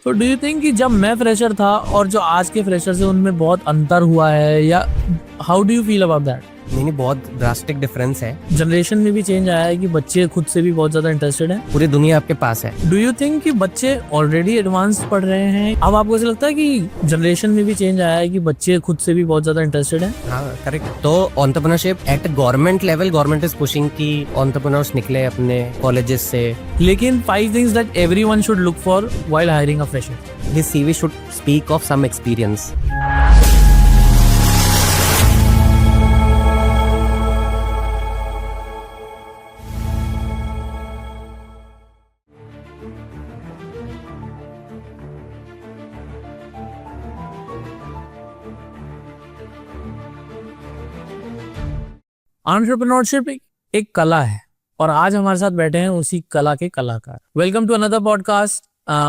तो do you think कि जब मैं फ्रेशर था और जो आज के फ्रेशर से उनमें बहुत अंतर हुआ है, या how do you feel about that? नहीं, बहुत ड्रास्टिक डिफरेंस है। जनरेशन में भी चेंज आया है कि बच्चे खुद से भी बहुत ज्यादा इंटरेस्टेड हैं। पूरी दुनिया आपके पास है। डू यू थिंक कि बच्चे ऑलरेडी एडवांस पढ़ रहे हैं? अब आपको ऐसा लगता है कि जनरेशन में भी चेंज आया है कि बच्चे खुद से भी बहुत ज्यादा इंटरेस्टेड हैं? हाँ, करेक्ट। तो entrepreneurship eight government level, government is pushing कि एंटरप्रेन्योर्स निकले अपने कॉलेजेस से। लेकिन 5 things that everyone should look for while hiring a fresher. His CV should speak of some experience. Entrepreneurship एक कला है और आज हमारे साथ बैठे हैं उसी कला के कलाकार। Welcome to another podcast.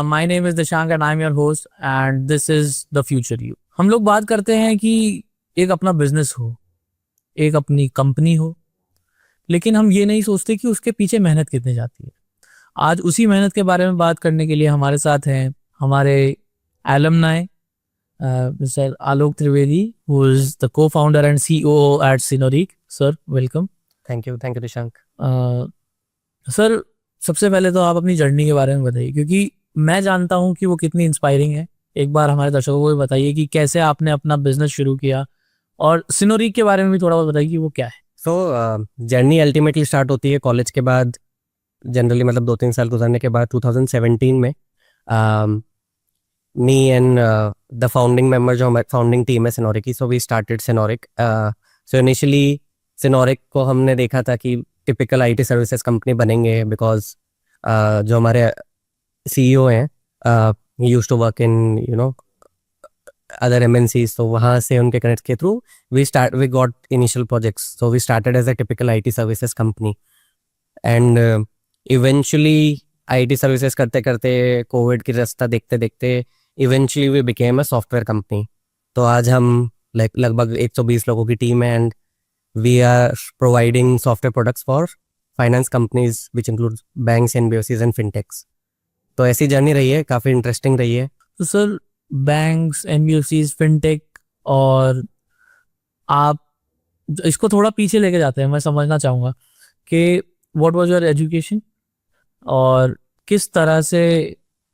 My name is Dishank and I am your host and this is the future you. हम लोग बात करते हैं कि एक अपना बिजनेस हो, एक अपनी कंपनी हो, लेकिन हम ये नहीं सोचते कि उसके पीछे मेहनत कितनी जाती है। आज उसी मेहनत के बारे में बात करने के लिए हमारे साथ हैं हमारे alumni Mr. Alok Trivedi, who is the co-founder and CEO at Synoric. Sir, welcome. Thank you Dishank. Sir, सबसे पहले तो आप अपनी जर्नी के बारे में बताइए, क्योंकि मैं जानता हूँ कि वो कितनी इंस्पायरिंग है। एक बार हमारे दर्शकों को भी बताइए कि कैसे आपने अपना बिजनेस शुरू किया, और सिनोरिक के बारे में भी थोड़ा बहुत बताइए कि वो क्या है। सो जर्नी अल्टीमेटली स्टार्ट होती है कॉलेज के बाद, जनरली मतलब 2-3 साल गुजरने के बाद 2017 में। me and the founding member, जो हमारी फाउंडिंग टीम है सिनोरिक की, so we started Sinoric. So initially Sinoric को हमने देखा था कि टिपिकल आईटी सर्विसेज कंपनी बनेंगे, बिकॉज जो हमारे सीईओ हैं used to work in other MNCs, तो वहाँ से उनके कनेक्ट के through we got initial projects. So we started as a typical IT services company and eventually IT services करते करते कोविड की रास्ता देखते देखते eventually we became a software company. तो आज हम लगभग 120 लोगों की टीम है and we are providing software products for finance companies which include banks, NBFCs and fintechs. तो ऐसी जर्नी रही है, काफ़ी इंटरेस्टिंग रही है। तो सर, बैंक्स, एनबीएफसीज, फिनटेक, और आप इसको थोड़ा पीछे लेके जाते हैं। मैं समझना चाहूँगा कि व्हाट वाज योर एजुकेशन और किस तरह से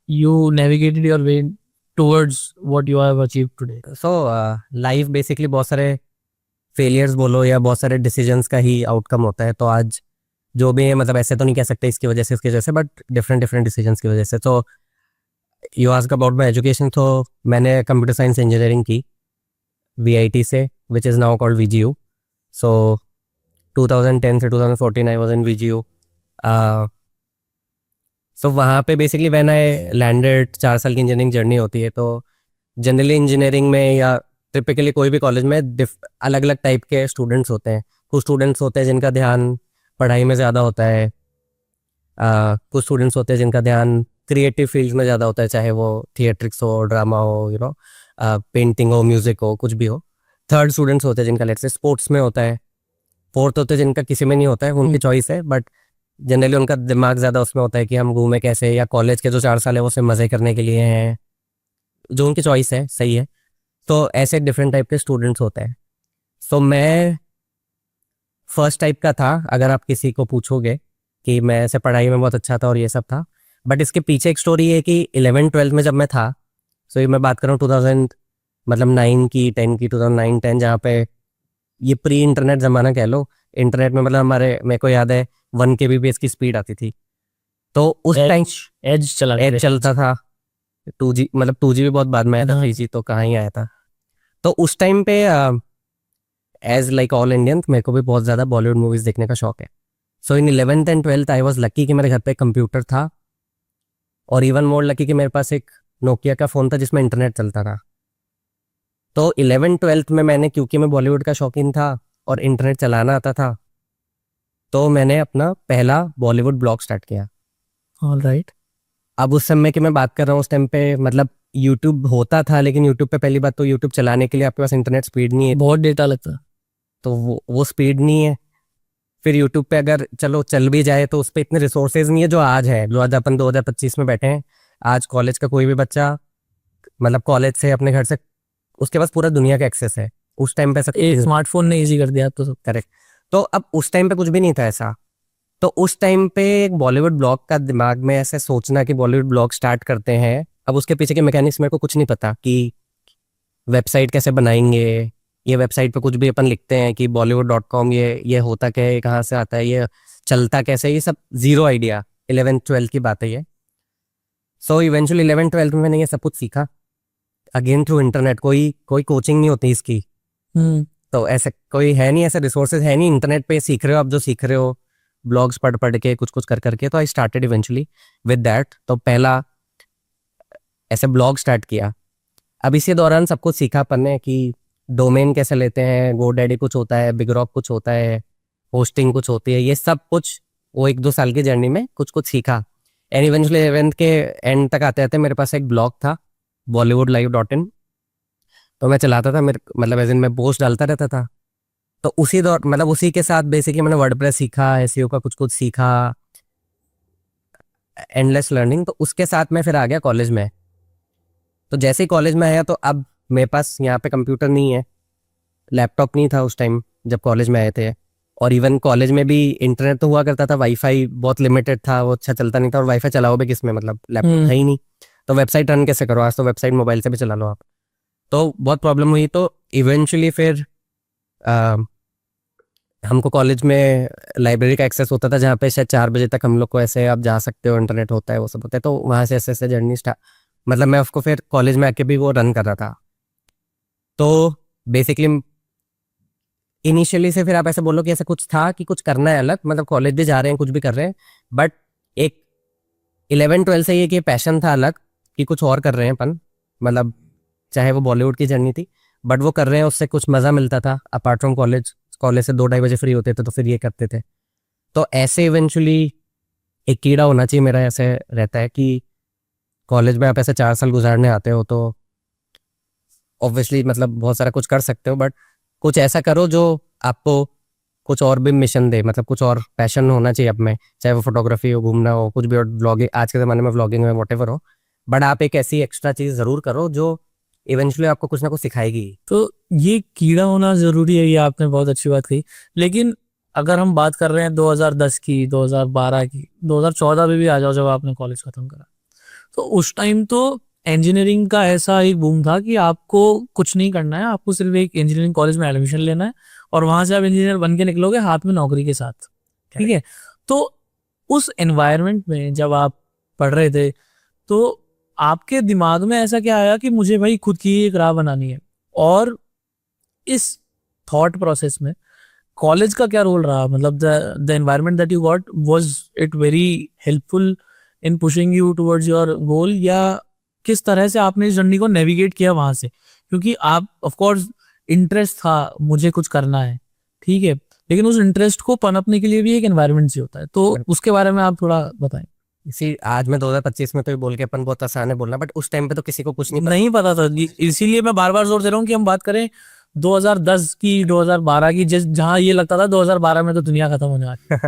you navigated your way towards what you have achieved today. So life basically बहुत सारे फेलियर्स बोलो या बहुत सारे डिसीजंस का ही आउटकम होता है। तो आज जो भी है, मतलब ऐसे तो नहीं कह सकते इसकी वजह से इसकी वजह से, बट डिफरेंट डिसीजंस की वजह से। तो you ask about my education, तो मैंने कंप्यूटर साइंस इंजीनियरिंग की VIT से, which is now called VGU। सो 2010 से 2014 आई वॉज इन VGU। सो वहाँ पे बेसिकली व्हेन आई लैंडेड, 4 साल की इंजीनियरिंग जर्नी होती है। तो जनरली इंजीनियरिंग में या टिपिकली कोई भी कॉलेज में अलग अलग टाइप के स्टूडेंट्स होते हैं। कुछ स्टूडेंट्स होते हैं जिनका ध्यान पढ़ाई में ज़्यादा होता है, कुछ स्टूडेंट्स होते हैं जिनका ध्यान क्रिएटिव फील्ड्स में ज़्यादा होता है, चाहे वो थिएट्रिक्स हो, ड्रामा हो, पेंटिंग हो, म्यूज़िक हो, कुछ भी हो। थर्ड स्टूडेंट्स होते हैं जिनका लेट्स से स्पोर्ट्स में होता है। फोर्थ होते हैं जिनका किसी में नहीं होता है, उनकी चॉइस है, बट जनरली उनका दिमाग ज़्यादा उसमें होता है कि हम घूमें कैसे, या कॉलेज के जो 4 साल है वो सिर्फ मज़े करने के लिए हैं, जो उनकी चॉइस है, सही है। तो ऐसे डिफरेंट टाइप के स्टूडेंट्स होते हैं। सो मैं फर्स्ट टाइप का था। अगर आप किसी को पूछोगे कि मैं ऐसे पढ़ाई में बहुत अच्छा था और ये सब था, बट इसके पीछे एक स्टोरी है कि 11-12 में जब मैं था, सो ये मैं बात कर रहा हूँ 2009 की, 10 की, 2009-10, जहाँ पे ये प्री इंटरनेट ज़माना कह लो। इंटरनेट में मतलब मेरे को याद है 1 kbps की स्पीड आती थी। तो उस टाइम एज चलता था। 2G, मतलब 2G भी बहुत बाद में आया था, 3G तो कहाँ ही आया था। तो उस टाइम पे एज लाइक ऑल इंडियन मेरे को भी बहुत ज़्यादा बॉलीवुड मूवीज़ देखने का शौक है। सो इन 11th and 12th I was lucky कि मेरे घर पे कंप्यूटर था, और इवन मोर लकी कि मेरे पास एक नोकिया का फ़ोन था जिसमें इंटरनेट चलता था। तो 11th-12th में मैंने, क्योंकि मैं बॉलीवुड का शौकीन था और इंटरनेट चलाना आता था, तो मैंने अपना पहला बॉलीवुड ब्लॉग स्टार्ट किया। ऑलराइट। अब उस समय की मैं बात कर रहा हूँ, उस टाइम पे मतलब यूट्यूब होता था, लेकिन यूट्यूब पे पहली बात तो यूट्यूब चलाने के लिए आपके पास इंटरनेट स्पीड नहीं है, बहुत डेटा लगता है, तो वो स्पीड नहीं है। फिर यूट्यूब पे अगर चलो चल भी जाए तो उस पर इतने रिसोर्सेज नहीं है जो आज है, जो आज अपन 2025 में बैठे हैं। आज कॉलेज का कोई भी बच्चा मतलब कॉलेज से अपने घर से उसके पास पूरा दुनिया का एक्सेस है। उस टाइम पे ऐसा एक स्मार्टफोन ने इजी कर दिया तो सब। करेक्ट। तो अब उस टाइम पे कुछ भी नहीं था ऐसा। तो उस टाइम पे एक बॉलीवुड ब्लॉग का दिमाग में ऐसे सोचना कि बॉलीवुड ब्लॉग स्टार्ट करते हैं, अब उसके पीछे के मैकेनिक्स मेरे को कुछ नहीं पता कि वेबसाइट कैसे बनाएंगे, ये वेबसाइट पे कुछ भी अपन लिखते हैं कि bollywood.com, ये होता क्या है, कहाँ से आता है, ये चलता कैसे, ये सब जीरो आइडिया। 11th-12th की बात है ये। सो इवेंचुअली 11th-12th में मैंने ये सब कुछ सीखा अगेन थ्रू इंटरनेट। कोई कोचिंग नहीं होती इसकी। तो ऐसे कोई है नहीं, ऐसे रिसोर्सेज है नहीं, इंटरनेट पे सीख रहे हो आप जो सीख रहे हो, ब्लॉग्स पढ़ पढ़ के कुछ कुछ कर करके। तो I started eventually with that. तो पहला ऐसे ब्लॉग स्टार्ट किया। अब इसी दौरान सब कुछ सीखा अपन ने कि डोमेन कैसे लेते हैं, GoDaddy कुछ होता है, बिगरॉक कुछ होता है, होस्टिंग कुछ होती है, ये सब कुछ वो 1-2 साल की जर्नी में कुछ कुछ सीखा। एंड इवेंचुअली 11th के एंड तक आते आते मेरे पास एक ब्लॉग था bollywoodlive.in। तो मैं चलाता था, मेरे मतलब एज इन मैं पोस्ट डालता रहता था। तो उसी दौर मतलब उसी के साथ बेसिकली मैंने वर्डप्रेस सीखा, एसईओ का कुछ कुछ सीखा, एंडलेस लर्निंग। तो उसके साथ मैं फिर आ गया कॉलेज में। तो जैसे ही कॉलेज में आया तो अब मेरे पास यहाँ पे कंप्यूटर नहीं है, लैपटॉप नहीं था उस टाइम जब कॉलेज में आए थे। और इवन कॉलेज में भी इंटरनेट तो हुआ करता था, वाईफाई बहुत लिमिटेड था, वो अच्छा चलता नहीं था। और वाईफाई चलाओ भी किसमें, मतलब लैपटॉप है ही नहीं। तो वेबसाइट रन कैसे करो, आज तो वेबसाइट मोबाइल से भी चला लो आप। तो बहुत प्रॉब्लम हुई। तो इवेंचुअली फिर हमको कॉलेज में लाइब्रेरी का एक्सेस होता था, जहाँ पे शायद 4 बजे तक हम लोग को ऐसे आप जा सकते हो, इंटरनेट होता है, वो सब होता है। तो वहाँ से ऐसे ऐसे जर्नी स्टार्ट, मतलब मैं उसको फिर कॉलेज में आके भी वो रन कर रहा था। तो बेसिकली इनिशियली से फिर आप ऐसे बोलो कि ऐसा कुछ था कि कुछ करना है अलग, मतलब कॉलेज भी जा रहे हैं, कुछ भी कर रहे हैं, बट एक 11th-12th से ये कि पैशन था अलग कि कुछ और कर रहे हैं अपन। मतलब चाहे वो बॉलीवुड की जर्नी थी, बट वो कर रहे हैं, उससे कुछ मज़ा मिलता था अपार्ट फ्रॉम कॉलेज। कॉलेज से 2-2:30 बजे फ्री होते थे तो फिर ये करते थे। तो ऐसे इवेंचुअली एक कीड़ा होना चाहिए मेरा, ऐसे रहता है कि कॉलेज में आप ऐसे 4 साल गुजारने आते हो तो ऑब्वियसली मतलब बहुत सारा कुछ कर सकते हो, बट कुछ ऐसा करो जो आपको कुछ और भी मिशन दे, मतलब कुछ और पैशन होना चाहिए आप में, चाहे वो फोटोग्राफी हो, घूमना हो, कुछ भी, और ब्लॉगिंग, आज के ज़माने में ब्लॉगिंग में वॉटेवर हो, बट आप एक ऐसी एक्स्ट्रा चीज़ ज़रूर करो जो इवेंचुअली आपको कुछ ना कुछ सिखाएगी। तो ये कीड़ा होना जरूरी है, ये आपने बहुत अच्छी बात कही। लेकिन अगर हम बात कर रहे हैं 2010 की, 2012 की, 2014 में भी आ जाओ जब आपने कॉलेज खत्म करा, तो उस टाइम तो इंजीनियरिंग का ऐसा एक बूम था कि आपको कुछ नहीं करना है, आपको सिर्फ एक इंजीनियरिंग कॉलेज में एडमिशन लेना है और वहां से आप इंजीनियर बन के निकलोगे हाथ में नौकरी के साथ। ठीक है। तो उस एनवायरनमेंट में जब आप पढ़ रहे थे तो आपके दिमाग में ऐसा क्या आया कि मुझे भाई खुद की एक राह बनानी है? और इस थॉट प्रोसेस में कॉलेज का क्या रोल रहा? मतलब the environment that you got, was it very helpful in pushing you towards your goal, या किस तरह से आपने इस जर्नी को नेविगेट किया वहां से? क्योंकि आप ऑफ कोर्स इंटरेस्ट था, मुझे कुछ करना है, ठीक है, लेकिन उस इंटरेस्ट को पनपने के लिए भी एक एनवायरनमेंट से होता है, तो उसके बारे में आप थोड़ा बताएं। इसी आज में 2025 में तो ये बोल के अपन बहुत आसान है बोलना, बट उस टाइम पे तो किसी को कुछ नहीं नहीं पता था, इसीलिए मैं बार बार जोर दे रहा हूँ कि हम बात करें 2010 की, 2012 की, जिस जहां ये लगता था 2012 में तो दुनिया खत्म होने वाली।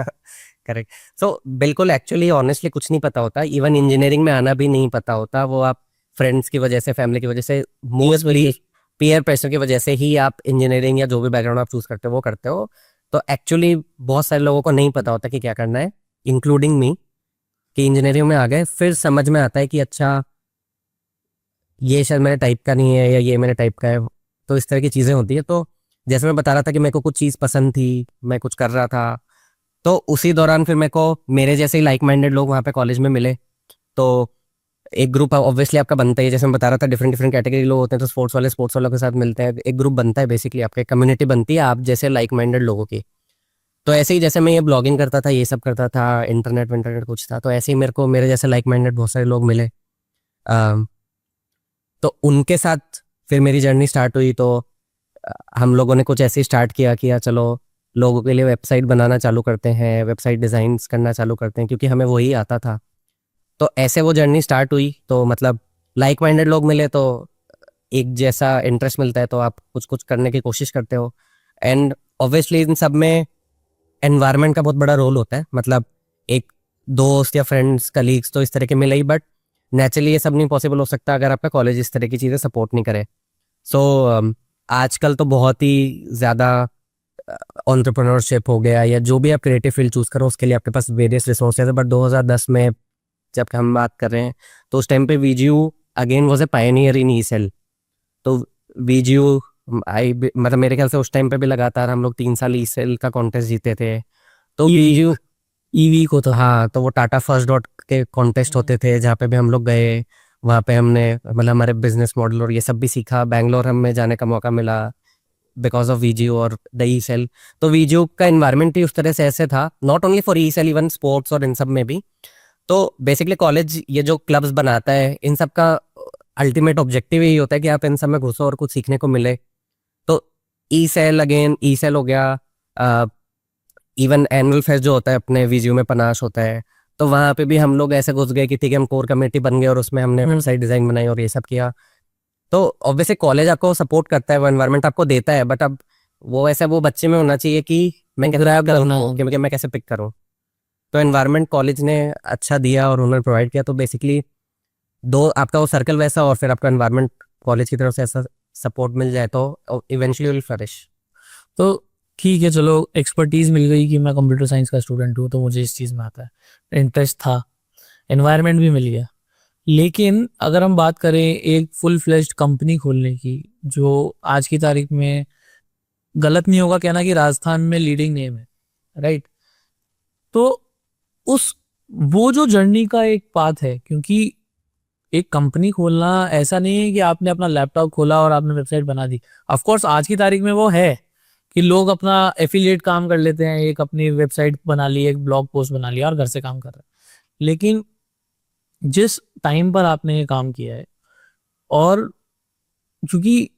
करेक्ट। सो बिल्कुल एक्चुअली ऑनेस्टली कुछ नहीं पता होता, इवन इंजीनियरिंग में आना भी नहीं पता होता। वो आप फ्रेंड्स की वजह से, फैमिली की वजह से, मोस्टली पीयर प्रेशर की वजह से ही आप इंजीनियरिंग या जो भी बैकग्राउंड आप चूज करते हो वो करते हो। तो एक्चुअली बहुत सारे लोगों को नहीं पता होता कि क्या करना है, इंक्लूडिंग मी, कि इंजीनियरिंग में आ गए फिर समझ में आता है कि अच्छा ये शायद मेरे टाइप का नहीं है या ये मेरे टाइप का है। तो इस तरह की चीज़ें होती है। तो जैसे मैं बता रहा था कि मेरे को कुछ चीज़ पसंद थी, मैं कुछ कर रहा था, तो उसी दौरान फिर मेरे को मेरे जैसे ही लाइक माइंडेड लोग वहाँ पे कॉलेज में मिले। तो एक ग्रुप ऑब्वियसली आपका बनता है, जैसे मैं बता रहा था डिफरेंट डिफरेंट कैटेगरी लोग होते हैं, तो स्पोर्ट्स वालों के साथ मिलते हैं, एक ग्रुप बनता है, बेसिकली आपका कम्युनिटी बनती है आप जैसे लाइक माइंडेड लोगों की। तो ऐसे ही जैसे मैं ये ब्लॉगिंग करता था, ये सब करता था, इंटरनेट कुछ था, तो ऐसे ही मेरे को मेरे जैसे लाइक माइंडेड बहुत सारे लोग मिले। तो उनके साथ फिर मेरी जर्नी स्टार्ट हुई। तो हम लोगों ने कुछ ऐसे ही स्टार्ट किया कि यार चलो लोगों के लिए वेबसाइट बनाना चालू करते हैं, वेबसाइट डिज़ाइंस करना चालू करते हैं, क्योंकि हमें वही आता था। तो ऐसे वो जर्नी स्टार्ट हुई। तो मतलब लाइक माइंडेड लोग मिले तो एक जैसा इंटरेस्ट मिलता है, तो आप कुछ कुछ करने की कोशिश करते हो। एंड ऑब्वियसली इन सब में एनवायरनमेंट का बहुत बड़ा रोल होता है। मतलब एक दोस्त या फ्रेंड्स कलीग्स तो इस तरह के मिले ही, बट नेचुरली ये सब नहीं पॉसिबल हो सकता अगर आपका कॉलेज इस तरह की चीज़ें सपोर्ट नहीं करे। सो आजकल तो बहुत ही ज़्यादा एंटरप्रेन्योरशिप हो गया, या जो भी आप क्रिएटिव फील्ड चूज़ करो उसके लिए आपके पास वेरियस रिसोर्सेज है। बट 2010 में जब हम बात कर रहे हैं तो उस टाइम पे VGU again was a pioneer in e cell. तो वीजीयू मतलब मेरे ख्याल से उस टाइम पे भी लगातार हम लोग 3 साल ई सेल का कॉन्टेस्ट जीते थे। तो वीजीयू ईवी को तो हाँ, तो वो टाटा फर्स्ट डॉट के कॉन्टेस्ट होते थे जहाँ पे भी हम लोग गए। वहाँ पे हमने मतलब हमारे बिजनेस मॉडल और ये सब भी सीखा। बैंगलोर हमें जाने का मौका मिला बिकॉज ऑफ वीजीयू और द ई सेल। तो वीजीयू का इन्वायरमेंट ही उस तरह से ऐसे था, not only for E cell, even sports और इन सब में भी। तो बेसिकली कॉलेज ये जो क्लब्स बनाता है इन सब का अल्टीमेट ऑब्जेक्टिव यही होता है कि आप इन सब में घुसो और कुछ सीखने को मिले। तो E cell again E cell हो गया। इवन एनुअल फेस्ट जो होता है अपने वीजीयू में पनाश होता है, तो वहाँ पे भी हम लोग ऐसे घुस गए कि ठीक है हम कोर कमेटी बन गए और उसमें हमने वेबसाइट डिजाइन बनाई और ये सब किया। तो ऑब्वियसली कॉलेज आपको सपोर्ट करता है, वो एनवायरनमेंट आपको देता है, बट अब वो ऐसा वो बच्चे में होना चाहिए कि मैं कैसे कि मैं कैसे पिक करूँ। तो एनवायरनमेंट कॉलेज ने अच्छा दिया और उन्होंने प्रोवाइड किया। तो बेसिकली दो आपका वो सर्कल वैसा और फिर आपका एनवायरनमेंट कॉलेज की तरफ से ऐसा सपोर्ट मिल जाए तो इवेंचुअली विल फ्लरिश। तो ठीक है, चलो एक्सपर्टीज मिल गई कि मैं कंप्यूटर साइंस का स्टूडेंट हूँ तो मुझे इस चीज़ में आता है, इंटरेस्ट था, एनवायरनमेंट भी मिल गया। लेकिन अगर हम बात करें एक फुल फ्लेज्ड कंपनी खोलने की, जो आज की तारीख में गलत नहीं होगा कहना कि राजस्थान में लीडिंग नेम है, राइट? तो उस वो जो जर्नी का एक पाथ है, क्योंकि एक कंपनी खोलना ऐसा नहीं है कि आपने अपना लैपटॉप खोला और आपने वेबसाइट बना दी। ऑफ कोर्स आज की तारीख में वो है कि लोग अपना एफिलिएट काम कर लेते हैं, एक अपनी वेबसाइट बना ली, एक ब्लॉग पोस्ट बना लिया और घर से काम कर रहे हैं। लेकिन जिस टाइम पर आपने ये काम किया है, और क्योंकि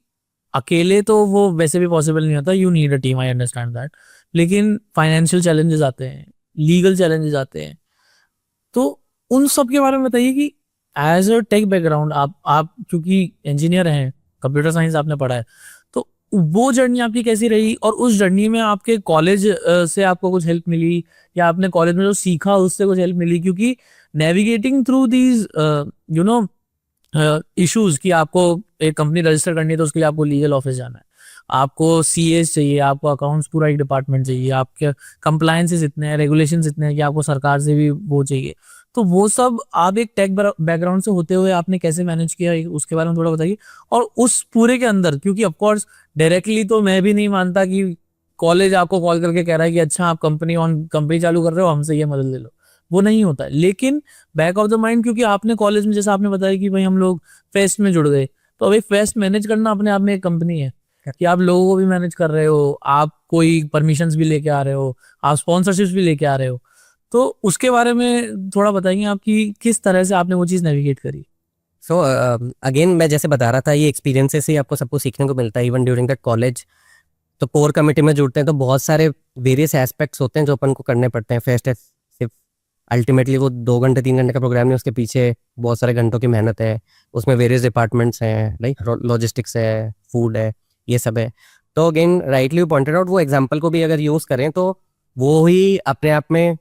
अकेले तो वो वैसे भी पॉसिबल नहीं होता, you need a team, I understand that, लेकिन फाइनेंशियल चैलेंजेस आते हैं, लीगल चैलेंजेस आते हैं। तो उन सब के बारे में बताइए कि एज अ टेक बैकग्राउंड आप क्योंकि इंजीनियर हैं, कंप्यूटर साइंस आपने पढ़ा है, तो वो जर्नी आपकी कैसी रही? और उस जर्नी में आपके कॉलेज से आपको कुछ हेल्प मिली, या आपने कॉलेज में जो सीखा उससे कुछ हेल्प मिली? क्योंकि navigating through these you know issues कि आपको एक कंपनी रजिस्टर करनी है तो उसके लिए आपको लीगल ऑफिस जाना है, आपको सीएस चाहिए, आपको अकाउंट्स पूरा एक डिपार्टमेंट चाहिए, आपके कंप्लायंसेस इतने हैं, रेगुलेशंस इतने हैं कि आपको सरकार से भी वो चाहिए। तो वो सब आप एक टेक बैकग्राउंड से होते हुए आपने कैसे मैनेज किया, उसके बारे में थोड़ा बताइए। और उस पूरे के अंदर, क्योंकि ऑफकोर्स डायरेक्टली तो मैं भी नहीं मानता कि कॉलेज आपको कॉल करके कह रहा है कि अच्छा आप कंपनी चालू कर रहे हो, हमसे ये मदद ले लो, वो नहीं होता है। लेकिन बैक ऑफ द माइंड, क्योंकि आपने कॉलेज में जैसा आपने बताया कि भाई हम लोग फेस्ट में जुड़ गए, तो अभी फेस्ट मैनेज करना अपने आप में एक कंपनी है कि आप लोगों को भी मैनेज कर रहे हो, आप कोई परमिशंस भी लेके आ रहे हो, आप स्पॉन्सरशिप्स भी लेके आ रहे हो। तो उसके बारे में थोड़ा बताइए आप कि किस तरह से आपने वो चीज़ नेविगेट करी। सो अगेन मैं जैसे बता रहा था, ये एक्सपीरियंसेस से आपको सब कुछ सीखने को मिलता है इवन ड्यूरिंग द कॉलेज। तो कोर कमेटी में जुड़ते हैं तो बहुत सारे वेरियस एस्पेक्ट्स होते हैं जो अपन को करने पड़ते हैं। फेस्ट है सिर्फ अल्टीमेटली वो 2 घंटे 3 घंटे का प्रोग्राम नहीं, उसके पीछे बहुत सारे घंटों की मेहनत है। उसमें वेरियस डिपार्टमेंट्स हैं, लाइक लॉजिस्टिक्स है, फूड है, ये सब है। तो अगेन राइटली पॉइंटेड आउट, वो एग्जाम्पल को भी अगर यूज़ करें तो वो ही अपने आप में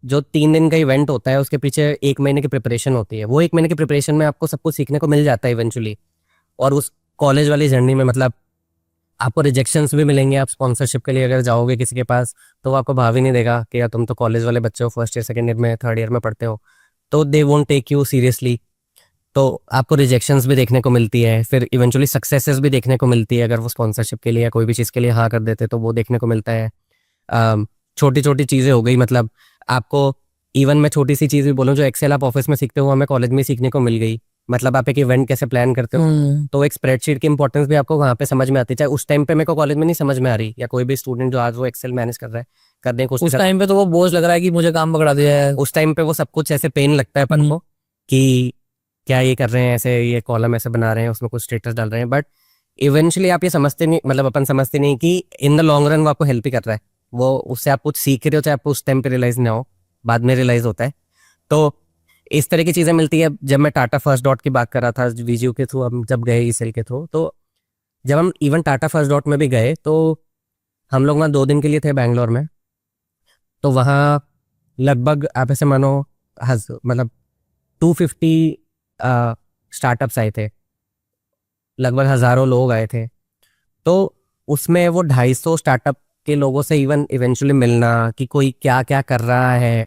जो 3 दिन का इवेंट होता है उसके पीछे 1 महीने की प्रिपरेशन होती है। वो 1 महीने की प्रिपरेशन में आपको सब कुछ सीखने को मिल जाता है इवेंचुअली। और उस कॉलेज वाली जर्नी में मतलब आपको रिजेक्शंस भी मिलेंगे। आप स्पॉन्सरशिप के लिए अगर जाओगे किसी के पास तो वो आपको भाव ही नहीं देगा कि यार तुम तो कॉलेज वाले बच्चे हो, फर्स्ट ईयर सेकेंड ईयर में थर्ड ईयर में पढ़ते हो, तो they won't take you seriously. तो आपको रिजेक्शंस भी देखने को मिलती है, फिर इवेंचुअली सक्सेसेस भी देखने को मिलती है। अगर वो स्पॉन्सरशिप के लिए या कोई भी चीज़ के लिए हाँ कर देते तो वो देखने को मिलता है। छोटी छोटी चीज़ें हो गई, मतलब आपको इवन मैं छोटी सी चीज़ भी बोलूँ, जो एक्सेल आप ऑफिस में सीखते हो हमें कॉलेज में सीखने को मिल गई। मतलब आप एक इवेंट कैसे प्लान करते हो, तो एक स्प्रेडशीट की इंपॉर्टेंस भी आपको वहाँ पे समझ में आती है। चाहे उस टाइम पे मेरे को कॉलेज में नहीं समझ में आ रही, या कोई भी स्टूडेंट जो आज वो एक्सेल मैनेज कर रहा है, करने को उस टाइम पे तो वो बोझ लग रहा है कि मुझे काम पकड़ा दिया है। उस टाइम पे वो सब कुछ ऐसे पेन लगता है अपन को कि क्या ये कर रहे हैं, ऐसे ये कॉलम ऐसे बना रहे हैं, उसमें कुछ स्टेटस डाल रहे हैं। बट इवेंचुअली आप ये समझते नहीं, मतलब अपन समझते नहीं कि इन द लॉन्ग रन वो आपको हेल्प ही कर रहा है। वो उससे आप कुछ सीख रहे हो, चाहे आपको उस टाइम पे रियलाइज ना हो, बाद में रियलाइज होता है। तो इस तरह की चीज़ें मिलती है। जब मैं टाटा फर्स्ट डॉट की बात कर रहा था वीजीयू के थ्रू, हम जब गए ई सेल के थ्रू, तो जब हम इवन टाटा फर्स्ट डॉट में भी गए तो हम लोग वहाँ 2 दिन के लिए थे बैंगलोर में। तो वहाँ लगभग आप ऐसे मानो मतलब 250 स्टार्टअप्स आए थे, लगभग हज़ारों लोग आए थे। तो उसमें वो 250 स्टार्टअप के लोगों से इवेंचुअली मिलना कि कोई क्या क्या कर रहा है।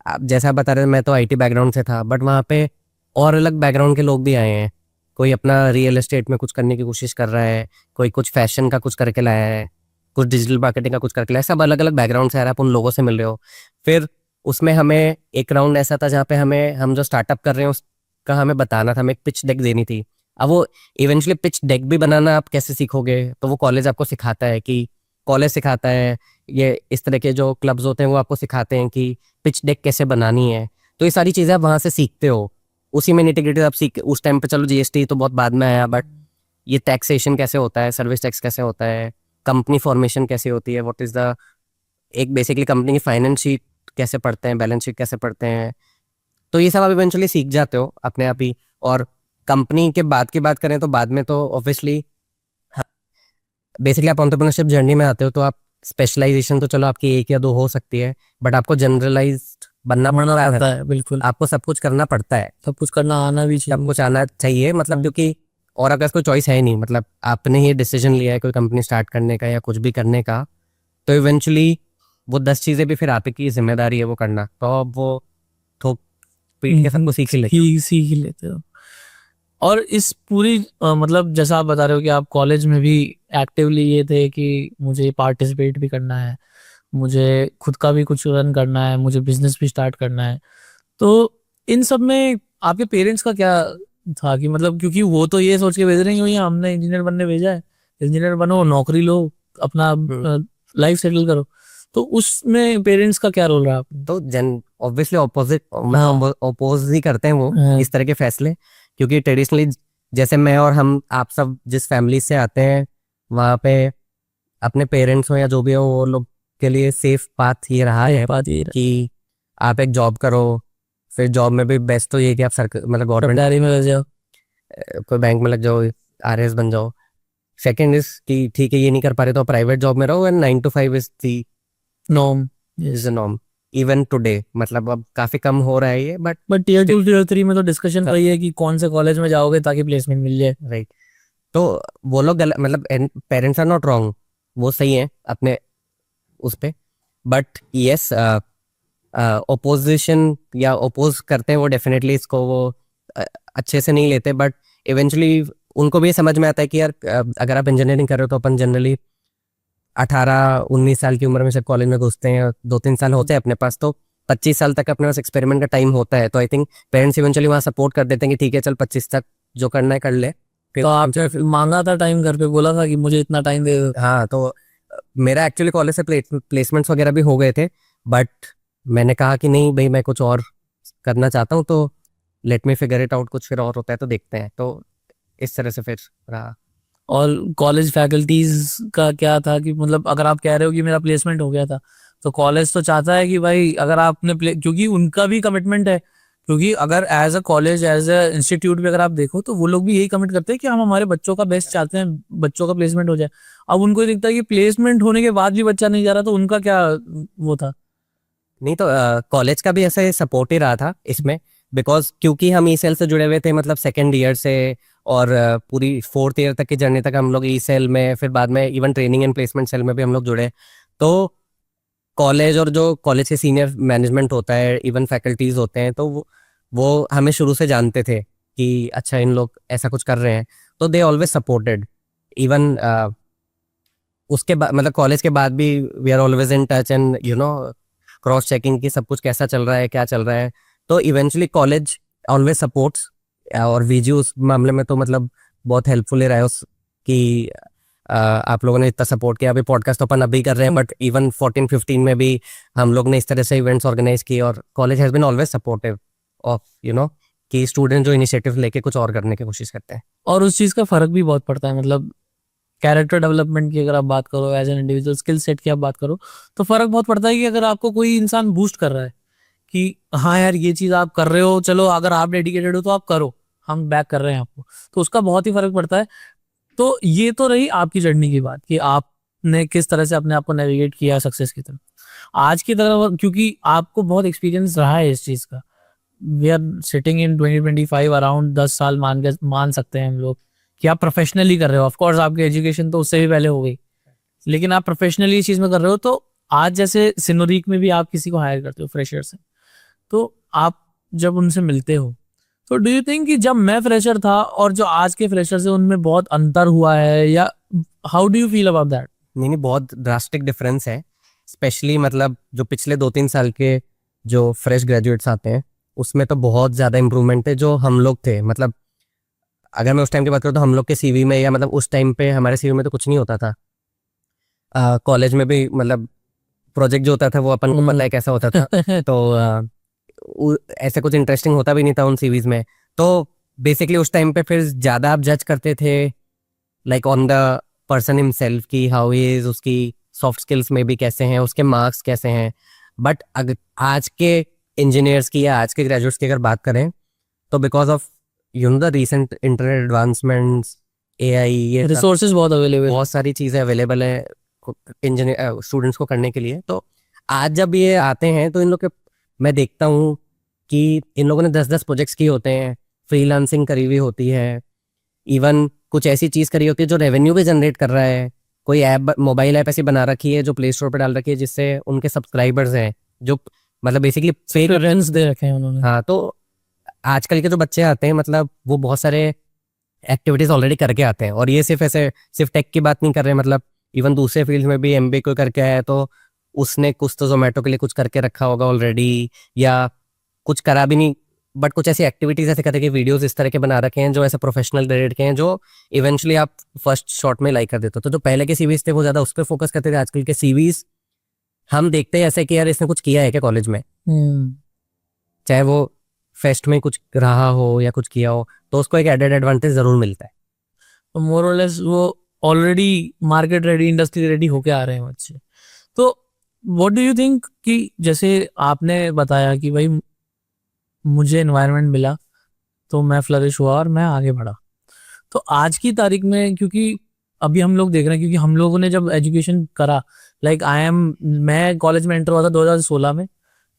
आप जैसा बता रहे थे, मैं तो आईटी बैकग्राउंड से था, बट वहाँ पे और अलग बैकग्राउंड के लोग भी आए हैं। कोई अपना रियल एस्टेट में कुछ करने की कोशिश कर रहा है, कोई कुछ फैशन का कुछ करके लाया है, कुछ डिजिटल मार्केटिंग का कुछ करके लाया है। सब अलग अलग बैकग्राउंड से आ रहा है, आप उन लोगों से मिल रहे हो। फिर उसमें हमें एक राउंड ऐसा था जहाँ पे हम जो स्टार्टअप कर रहे हैं उसका हमें बताना था, हमें एक पिच डेक देनी थी। अब वो इवेंचुअली पिच डेक भी बनाना आप कैसे सीखोगे, तो वो कॉलेज आपको सिखाता है कि कॉलेज सिखाता है, ये इस तरह के जो क्लब्स होते हैं वो आपको सिखाते हैं कि पिच डेक कैसे बनानी है। तो ये सारी चीज़ें आप वहाँ से सीखते हो, उसी में निटी-ग्रिटी आप सीख। उस टाइम पे चलो जीएसटी तो बहुत बाद में आया, बट ये टैक्सेशन कैसे होता है, सर्विस टैक्स कैसे होता है, कंपनी फॉर्मेशन कैसे होती है, व्हाट इज़ द एक बेसिकली कंपनी की फाइनेंस शीट कैसे पढ़ते हैं, बैलेंस शीट कैसे पढ़ते हैं। तो ये सब आप इवेंचुअली सीख जाते हो अपने आप ही। और कंपनी के बाद की बात करें तो बाद में तो ऑब्वियसली बेसिकली आप एंटरप्रेन्योरशिप जर्नी में आते हो तो आप स्पेशलाइजेशन तो चलो आपकी एक या दो हो सकती है, बट आपको जनरलाइज्ड बनना मरना पड़ता रहता है। है, बिल्कुल आपको सब कुछ करना पड़ता है, सब कुछ करना आना भी सब चाहिए। कुछ आना चाहिए, मतलब क्योंकि और अगर कोई चॉइस है ही नहीं, मतलब आपने ये डिसीजन लिया है कोई कंपनी स्टार्ट करने का या कुछ भी करने का, तो इवेंचुअली वो 10 चीज़ें भी फिर आप ही की जिम्मेदारी है वो करना। तो अब वो ठोक पीट के सबको सीख ही लेते हो। सीख ही लेते हो। और इस पूरी मतलब जैसा आप बता रहे हो कि आप कॉलेज में भी एक्टिवली ये थे कि मुझे पार्टिसिपेट भी करना है, मुझे खुद का भी कुछ रन करना है, मुझे बिजनेस भी स्टार्ट करना है। तो इन सब में आपके पेरेंट्स का क्या था कि मतलब, क्योंकि वो तो ये सोच के भेज रहे हैं कि भैया हमने इंजीनियर बनने भेजा है, इंजीनियर बनो, नौकरी लो, अपना लाइफ सेटल करो। तो उसमें पेरेंट्स का क्या रोल रहा आपने? तो ऑब्वियसली ऑपोजिट, हाँ। मतलब अपोज ही करते हैं वो हाँ। इस तरह के फैसले, क्योंकि ट्रेडिशनली जैसे मैं और हम आप सब जिस फैमिली से आते हैं, वहाँ पे अपने पेरेंट्स हो या जो भी हो, वो लोग के लिए सेफ पाथ ये रहा है बात ये कि आप एक जॉब करो। फिर जॉब में भी बेस्ट तो ये है कि आप सरकार मतलब गवर्नमेंट सरकारी में लग जाओ। कोई बैंक में लग जाओ, आरएस बन जाओ। सेकंड इज कि ठीक है ये नहीं कर पा रहे तो प्राइवेट जॉब में रहो, and 9 to 5 norm. Is the norm even today. मतलब अब काफी कम हो रहा है ये, बट बट टीयर 2 टीयर 3 में तो डिस्कशन रही है कि कौन से कॉलेज में जाओगे ताकि प्लेसमेंट मिल जाए। राइट। तो वो लोग मतलब पेरेंट्स आर नॉट रॉन्ग, वो सही है अपने उस पे। बट यस, ओपोजिशन या ओपोज करते हैं वो डेफिनेटली इसको, वो अच्छे से नहीं लेते, बट इवेंचुअली उनको भी ये समझ में आता है कि यार अगर आप इंजीनियरिंग कर रहे हो तो अपन जनरली 18-19 साल की उम्र में से कॉलेज में घुसते हैं, 2-3 साल होते हैं अपने पास, तो 25 साल तक अपने पास एक्सपेरिमेंट का टाइम होता है। तो आई थिंक पेरेंट्स इवेंचुअली वहाँ सपोर्ट कर देते हैं कि ठीक है चल 25 तक जो करना है कर ले। तो आपने फिर मांगा था टाइम, घर पे बोला था कि मुझे इतना टाइम दे दो? हाँ, तो मेरा एक्चुअली कॉलेज से प्लेसमेंट्स वगैरह भी हो गए थे, बट मैंने कहा कि नहीं भाई मैं कुछ और करना चाहता हूँ, तो let me figure it out, कुछ फिर और होता है तो देखते हैं। तो इस तरह से फिर रहा। और कॉलेज फैकल्टीज का क्या था कि मतलब अगर आप कह रहे हो कि मेरा प्लेसमेंट हो गया था, तो कॉलेज तो चाहता है कि भाई अगर आपने क्योंकि उनका भी कमिटमेंट है, क्योंकि अगर as a college as a institute भी अगर आप देखो तो वो लोग भी यही कमिट करते हैं कि हम हमारे बच्चों का बेस्ट चाहते हैं, बच्चों का प्लेसमेंट हो जाए। अब उनको दिखता है कि प्लेसमेंट होने के बाद भी बच्चा नहीं जा रहा, तो उनका क्या वो था? नहीं तो कॉलेज का भी ऐसे सपोर्ट ही रहा था इसमें, बिकॉज क्योंकि हम ई सेल से जुड़े हुए थे, मतलब सेकेंड ईयर से और पूरी 4th ईयर तक की जर्नी तक हम लोग ई सेल में, फिर बाद में even training and placement cell में भी हम लोग जुड़े। तो कॉलेज और जो कॉलेज के सीनियर मैनेजमेंट होता है, इवन फैकल्टीज होते हैं, तो वो हमें शुरू से जानते थे कि अच्छा इन लोग ऐसा कुछ कर रहे हैं, तो दे ऑलवेज सपोर्टेड। इवन उसके बाद मतलब कॉलेज के बाद भी we are always in touch, and you know cross checking की सब कुछ कैसा चल रहा है, क्या चल रहा है। तो इवेंचुअली कॉलेज ऑलवेज सपोर्ट्स, और वीजी उस मामले में तो मतलब बहुत हेल्पफुल ही रहा है उस कि आप लोगों ने इतना सपोर्ट किया। अभी पॉडकास्ट तो अपन अभी कर रहे हैं, बट इवन 14-15 में भी हम लोग ने इस तरह से इवेंट्स ऑर्गेनाइज किए, और college has been always supportive of कि स्टूडेंट जो इनिशिएटिव लेके कुछ और करने की कोशिश करते हैं। और उस चीज का फर्क भी बहुत पड़ता है, मतलब कैरेक्टर डेवलपमेंट की अगर आप बात करो, as an individual skill set की आप बात करो, तो फर्क बहुत पड़ता है कि अगर आपको कोई इंसान बूस्ट कर रहा है कि हाँ यार ये चीज आप कर रहे हो, चलो अगर आप डेडिकेटेड हो तो आप करो, हम बैक कर रहे हैं आपको, तो उसका बहुत ही फर्क पड़ता है। तो ये तो रही आपकी जर्नी की बात कि आपने किस तरह से अपने आप को नेविगेट किया सक्सेस की तरफ। आज की तरफ क्योंकि आपको बहुत एक्सपीरियंस रहा है इस चीज का, we are sitting in 2025 around 10 साल मान सकते हैं हम लोग कि आप प्रोफेशनली कर रहे हो। ऑफ कोर्स आपकी एजुकेशन तो उससे भी पहले हो गई, लेकिन आप प्रोफेशनली इस चीज़ में कर रहे हो। तो आज जैसे सिनोरीक में भी आप किसी को हायर करते हो फ्रेशर से, तो आप जब उनसे मिलते हो तो डू यू थिंक कि जब मैं फ्रेशर था और जो आज के फ्रेशर है उनमें बहुत अंतर हुआ है, या how do you feel about that? नहीं, बहुत ड्रास्टिक डिफरेंस है। स्पेशली मतलब जो पिछले 2-3 साल के जो फ्रेश ग्रेजुएट्स आते हैं उसमें तो बहुत ज़्यादा इम्प्रूवमेंट है। जो हम लोग थे, मतलब अगर मैं उस टाइम की बात करूँ तो हम लोग के सीवी में, या मतलब उस टाइम पे हमारे सीवी में तो कुछ नहीं होता था। कॉलेज में भी मतलब प्रोजेक्ट जो होता था वो अपन को पता है कैसा होता था। तो ऐसे कुछ इंटरेस्टिंग होता भी नहीं था उन सीवीज में। तो बेसिकली उस टाइम पे फिर ज़्यादा आप जज करते थे like on the person himself की हाउ ही इज, उसकी सॉफ्ट स्किल्स में भी कैसे हैं, उसके मार्क्स कैसे हैं। बट अगर आज के इंजीनियर्स की या आज के ग्रेजुएट्स की अगर बात करें तो because of the recent internet advancements, AI, ये रिसोर्सेज बहुत अवेलेबल, बहुत सारी चीज़ें अवेलेबल है इंजीनियर स्टूडेंट्स को करने के लिए। तो आज जब ये आते हैं तो इन लोग के मैं देखता हूँ कि इन लोगों ने 10-10 प्रोजेक्ट्स किए होते हैं, फ्रीलांसिंग करी हुई होती है, इवन कुछ ऐसी चीज़ करी होती है जो रेवेन्यू भी जनरेट कर रहा है। कोई ऐप, मोबाइल ऐप ऐसी बना रखी है जो प्ले स्टोर पर डाल रखी है जिससे उनके सब्सक्राइबर्स हैं जो मतलब बेसिकली फेक रेफरेंस दे रखे हैं उन्होंने। हाँ, तो आजकल के जो बच्चे आते हैं मतलब वो बहुत सारे एक्टिविटीज़ ऑलरेडी करके आते हैं। और ये सिर्फ टेक की बात नहीं कर रहे, मतलब इवन दूसरे फील्ड में भी एमबीए कोई करके आया है तो उसने कुछ तो जोमेटो के लिए कुछ करके रखा होगा ऑलरेडी, या कुछ करा भी नहीं बट कुछ ऐसी एक्टिविटीज़ ऐसे करके वीडियोस इस तरह के बना रखे हैं जो ऐसे प्रोफेशनल ग्रेडेड के हैं जो इवेंचुअली आप फर्स्ट शॉट में लाइक कर देते हो। तो जो पहले के सीवीज थे वो ज़्यादा उस पर फोकस करते थे। आजकल के सीवीज हम देखते हैं ऐसे कि यार इसने कुछ किया है क्या कॉलेज में, चाहे वो फेस्ट में कुछ रहा हो या कुछ किया हो, तो उसको एक एडेड एडवांटेज ज़रूर मिलता है। तो मोर और लेस वो already market ready, industry ready होके आ रहे हैं बच्चे। तो व्हाट डू यू थिंक कि जैसे आपने बताया कि भाई मुझे एनवायरनमेंट मिला तो मैं फ्लरिश हुआ और मैं आगे बढ़ा, तो आज की तारीख में क्योंकि अभी हम लोग देख रहे हैं, क्योंकि हम लोगों ने जब एजुकेशन करा, लाइक मैं कॉलेज में एंटर हुआ था 2016 में,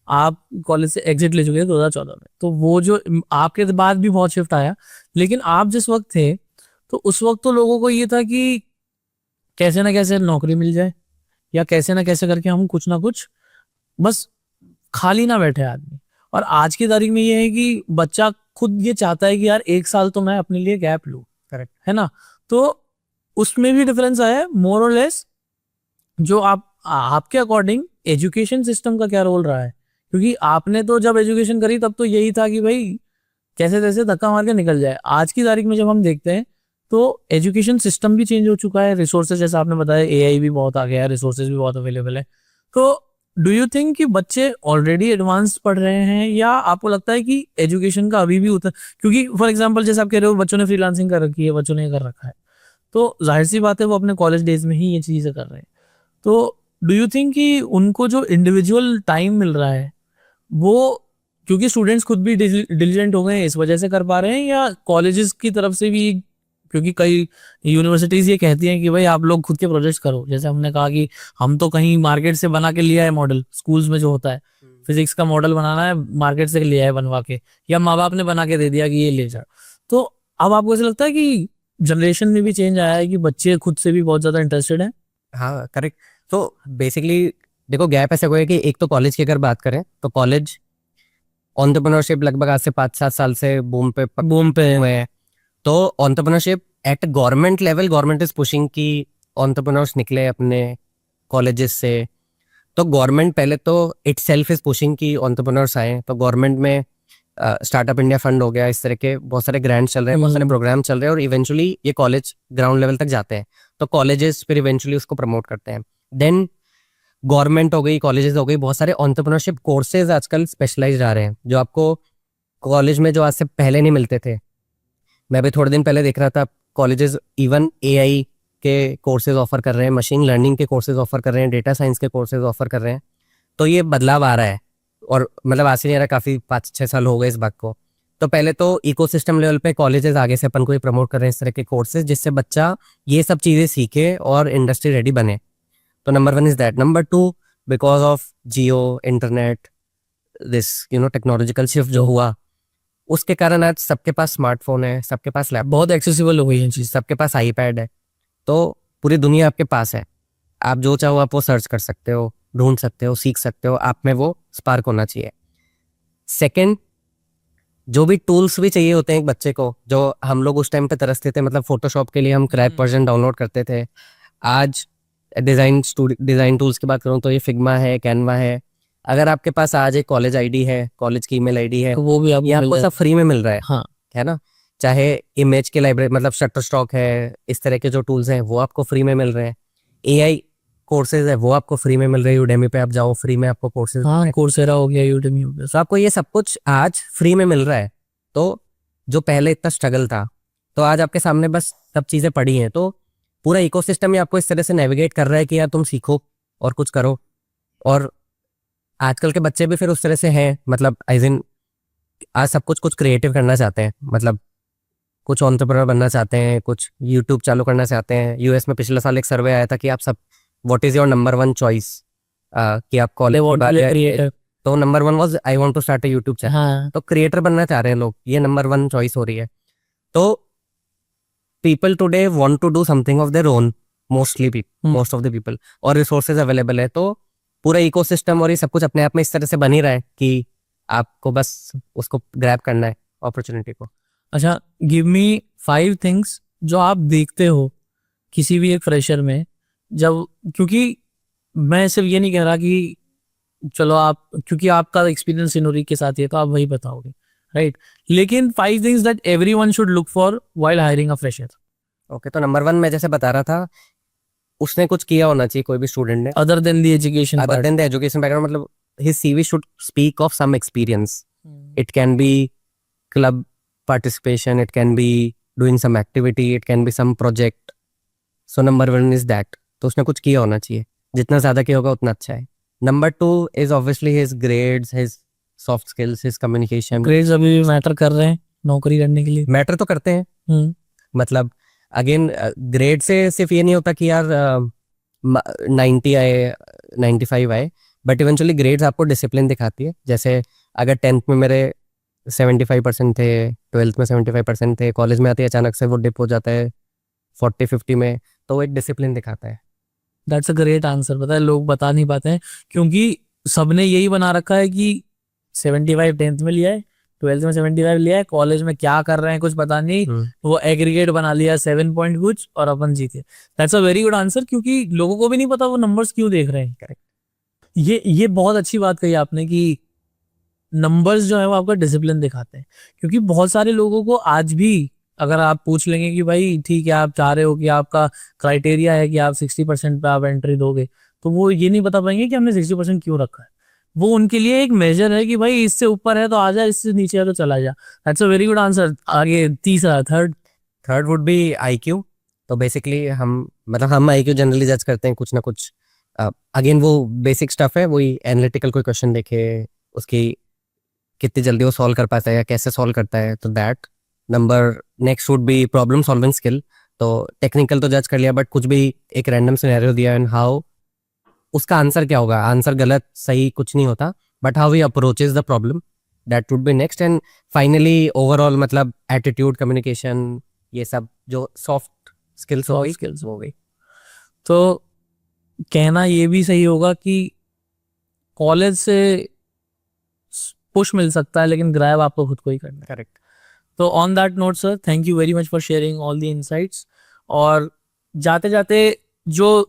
आप कॉलेज से एग्जिट ले चुके थे 2014 में। तो वो जो आपके बाद भी बहुत शिफ्ट आया, लेकिन आप जिस वक्त थे तो उस वक्त तो लोगों को ये था कि कैसे ना कैसे नौकरी मिल जाए, या कैसे ना कैसे करके हम कुछ ना कुछ, बस खाली ना बैठे आदमी। और आज की तारीख में ये है कि बच्चा खुद ये चाहता है कि यार 1 साल तो मैं अपने लिए गैप लूँ, करेक्ट है ना। तो उसमें भी डिफरेंस आया है मोर और लेस। जो आपके अकॉर्डिंग एजुकेशन सिस्टम का क्या रोल रहा है, क्योंकि आपने तो जब एजुकेशन करी तब तो यही था कि भाई कैसे तैसे धक्का मार के निकल जाए। आज की तारीख में जब हम देखते हैं तो एजुकेशन सिस्टम भी चेंज हो चुका है, रिसोर्सेज जैसा आपने बताया एआई भी बहुत आ गया है, रिसोर्सेज भी बहुत अवेलेबल है। तो डू यू थिंक कि बच्चे ऑलरेडी एडवांस पढ़ रहे हैं, या आपको लगता है कि एजुकेशन का अभी भी उतर, क्योंकि फॉर एग्जांपल जैसे आप कह रहे हो बच्चों ने फ्रीलांसिंग कर रखी है, बच्चों ने कर रखा है, तो जाहिर सी बात है वो अपने कॉलेज डेज में ही ये चीज़ें कर रहे हैं। तो डू यू थिंक कि उनको जो इंडिविजुअल टाइम मिल रहा है वो, क्योंकि स्टूडेंट्स खुद भी डिलीजेंट हो गए हैं इस वजह से कर पा रहे हैं, या कॉलेजेस की तरफ से भी, क्योंकि कई यूनिवर्सिटीज ये कहती हैं कि भाई आप लोग खुद के प्रोजेक्ट्स करो, जैसे हमने कहा कि हम तो कहीं मार्केट से बना के लिया है मॉडल, स्कूल्स में जो होता है फिजिक्स का मॉडल बनाना है मार्केट से लिया है बनवा के, या माँ बाप ने बना के दे दिया कि ये ले जा। तो अब आपको ऐसा लगता है कि जनरेशन में भी चेंज आया है कि बच्चे खुद से भी बहुत ज्यादा इंटरेस्टेड हैं? हाँ, करेक्ट। तो बेसिकली देखो गैप ऐसा हुआ है कि एक तो कॉलेज की अगर बात करें तो कॉलेज एंटरप्रेन्योरशिप लगभग आज से 5-7 साल से बूम पे हुए हैं। तो entrepreneurship eight government level, government is pushing कि एंटरप्रेन्योर्स निकले अपने कॉलेजेस से। तो गवर्नमेंट पहले तो इटसेल्फ इज पुशिंग कि एंटरप्रेन्योर्स आए। तो गवर्नमेंट में स्टार्टअप इंडिया फंड हो गया, इस तरह के बहुत सारे ग्रांट्स चल रहे हैं, बहुत सारे प्रोग्राम चल रहे हैं, और इवेंचुअली ये कॉलेज ग्राउंड लेवल तक जाते हैं। तो कॉलेजेस फिर इवेंचुअली उसको प्रमोट करते हैं। देन गवर्नमेंट हो गई, कॉलेजेस हो गई, बहुत सारे एंटरप्रेन्योरशिप कोर्सेज आजकल स्पेशलाइज्ड आ रहे हैं जो आपको कॉलेज में जो आज से पहले नहीं मिलते थे। मैं भी थोड़े दिन पहले देख रहा था कॉलेजेस इवन एआई के कोर्सेज ऑफर कर रहे हैं, मशीन लर्निंग के कोर्सेज ऑफर कर रहे हैं, डेटा साइंस के कोर्सेज ऑफर कर रहे हैं। तो ये बदलाव आ रहा है, और मतलब आज से नहीं आ रहा, काफ़ी 5-6 साल हो गए इस बात को। तो पहले तो इकोसिस्टम लेवल पे कॉलेजेस आगे से अपन को ये प्रमोट कर रहे हैं इस तरह के कोर्सेज जिससे बच्चा ये सब चीज़ें सीखे और इंडस्ट्री रेडी बने। तो number 1 is that. Number 2, because of Jio internet this technological shift जो हुआ, उसके कारण आज सबके पास स्मार्टफोन है, सबके पास लैपटॉप, बहुत एक्सेसिबल हो गई है चीज। सबके पास आईपैड है, तो पूरी दुनिया आपके पास है। आप जो चाहो आप वो सर्च कर सकते हो, ढूंढ सकते हो, सीख सकते हो, आप में वो स्पार्क होना चाहिए। सेकंड, जो भी टूल्स भी चाहिए होते हैं एक बच्चे को, जो हम लोग उस टाइम पे तरसते थे, मतलब फोटोशॉप के लिए हम क्रैक वर्जन डाउनलोड करते थे, आज डिज़ाइन टूल्स की बात करूँ तो ये फिग्मा है, कैनवा है। अगर आपके पास आज एक कॉलेज आईडी है, कॉलेज की ईमेल आईडी है, तो वो भी ये आपको आपको सब फ्री में मिल रहा हाँ, है ना। चाहे इमेज के लाइब्रेरी मतलब शटरस्टॉक है, इस तरह के जो टूल्स हैं वो आपको फ्री में मिल रहे हैं। एआई कोर्सेज है वो आपको फ्री में मिल रहे हैं, यूडेमी पे आप जाओ, फ्री में आपको कोर्सेज। हाँ, कोर्सेरा हो गया, यूडेमी हो गया। तो आपको ये सब कुछ आज फ्री में मिल रहा है। तो जो पहले इतना स्ट्रगल था, तो आज आपके सामने बस सब चीज़ें पड़ी हैं। तो पूरा इकोसिस्टम ही आपको इस तरह से नेविगेट कर रहा है कि यार तुम सीखो और कुछ करो। और आजकल के बच्चे भी फिर उस तरह से हैं, मतलब एज इन आज सब कुछ क्रिएटिव करना चाहते हैं, मतलब कुछ एंटरप्रेन्योर बनना चाहते हैं, कुछ यूट्यूब चालू करना चाहते हैं। यूएस में पिछले साल एक सर्वे आया था कि आप सब what is your number 1 choice, कि आप कॉलेज, तो number 1 was I want to start a YouTube channel. हाँ, तो क्रिएटर बनना चाह रहे हैं लोग, ये नंबर 1 चॉइस हो रही है। तो people today want to do something of their own, most of the people, और रिसोर्सेज अवेलेबल है। तो पूरा इकोसिस्टम और ये सब कुछ अपने आप में इस तरह से बन ही रहा है कि आपको बस उसको ग्रैब करना है, अपॉर्चुनिटी को। अच्छा, गिव मी 5 थिंग्स जो आप देखते हो किसी भी एक फ्रेशर में, जब, क्योंकि मैं सिर्फ ये नहीं कह रहा कि चलो आप, क्योंकि आपका एक्सपीरियंस सिनोरी के साथ ही है तो आप वही बताओगे, राइट? लेकिन 5 things that everyone should look for while hiring a fresher. Okay, तो नंबर 1 मैं जैसे बता रहा था, उसने कुछ किया होना चाहिए, कोई भी स्टूडेंट ने, other than the education other than the education background, मतलब his CV should speak of some experience. It can be club participation, it can be doing some activity, it can be some project. So number 1 is that, तो उसने कुछ किया होना चाहिए, जितना ज़्यादा किया होगा उतना अच्छा है। Number 2 is obviously his grades, his soft skills, his communication. Grades अभी भी मैटर कर रहे हैं नौकरी करने के लिए? मैटर तो करते हैं, मतलब अगेन ग्रेड से सिर्फ ये नहीं होता कि यार 90 आए, 95 आए, बट इवेंचुअली ग्रेड्स आपको डिसिप्लिन दिखाती है। जैसे अगर 10th में मेरे 75% थे, 12th में 75% थे, कॉलेज में आते अचानक से वो डिप हो जाता है 40-50 में, तो वो एक डिसिप्लिन दिखाता है। That's a great answer. पता है लोग बता नहीं पाते हैं, क्योंकि सबने यही बना रखा है कि 75 10th में लिया है, 12th में 75 लिया है, कॉलेज में क्या कर रहे हैं कुछ पता नहीं, वो एग्रीगेट बना लिया 7 पॉइंट कुछ और अपन जीते। That's a very good answer, क्योंकि लोगों को भी नहीं पता वो नंबर्स क्यों देख रहे हैं। करेक्ट, ये बहुत अच्छी बात कही आपने कि नंबर्स जो है वो आपका डिसिप्लिन दिखाते हैं। क्योंकि बहुत सारे लोगों को आज भी अगर आप पूछ लेंगे कि भाई ठीक है आप चाह रहे हो कि आपका क्राइटेरिया है कि आप 60% पे आप एंट्री दोगे, तो वो ये नहीं बता पाएंगे कि हमने 60% क्यों रखा है। वो उनके लिए एक मेजर है कि भाई इससे ऊपर है तो आ जा, इससे नीचे है तो चला जा। That's a very good answer. आगे तीसरा, थर्ड वुड बी आईक्यू। तो बेसिकली हम आईक्यू जनरली जज करते हैं कुछ ना कुछ, अगेन वो बेसिक स्टफ है, वही एनालिटिकल कोई क्वेश्चन देखे, उसकी कितनी जल्दी वो सॉल्व कर पाता है या कैसे सॉल्व करता है, तो that. Number next would be problem solving skill. तो टेक्निकल तो जज कर लिया, बट कुछ भी एक रैंडम सिनेरियो दिया एंड हाउ उसका आंसर क्या होगा, आंसर गलत सही कुछ नहीं होता, but how he approaches the problem, that would be next. And finally overall मतलब एटीट्यूड, कम्युनिकेशन, ये सब जो सॉफ्ट स्किल्स हो गई। तो कहना ये भी सही होगा कि कॉलेज से पुश मिल सकता है लेकिन ग्रैब आपको खुद को ही करना है। करेक्ट। तो on that note sir, thank you very much for sharing all the insights. और जाते जाते जो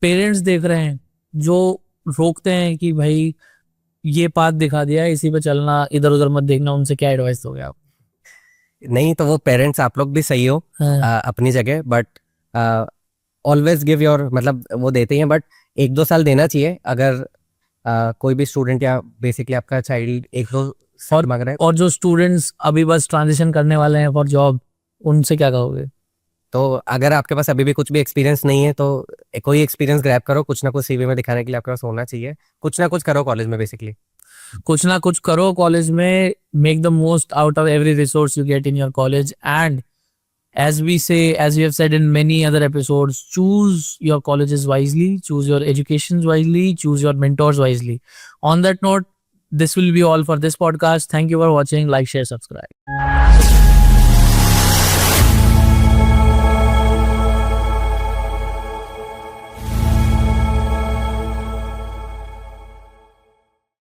पेरेंट्स देख रहे हैं, जो रोकते हैं कि भाई ये पाथ दिखा दिया है इसी पे चलना, इधर उधर मत देखना, उनसे क्या एडवाइस दोगे आप? नहीं, तो वो पेरेंट्स आप लोग भी सही हो अपनी जगह, बट ऑलवेज गिव योर, मतलब वो देते हैं बट 1-2 साल देना चाहिए। अगर कोई भी स्टूडेंट या बेसिकली आपका चाइल्ड 1-2 साल मांग रहा है, और जो स्टूडेंट्स अभी बस ट्रांजिशन करने वाले हैं फॉर जॉब, उनसे क्या कहोगे? तो अगर आपके पास अभी भी कुछ भी एक्सपीरियंस नहीं है तो कोई एक्सपीरियंस ग्रैब करो, कुछ ना कुछ सीवी में दिखाने के लिए आपके पास होना चाहिए। कुछ ना कुछ करो कॉलेज में, बेसिकली कुछ ना कुछ करो कॉलेज में, make the most out of every resource you get in your college, and as we say, as we have said in many other episodes, choose your colleges wisely, choose your educations wisely, choose your mentors wisely. On that note, this will be all for this podcast. Thank you for watching. Like, share, subscribe.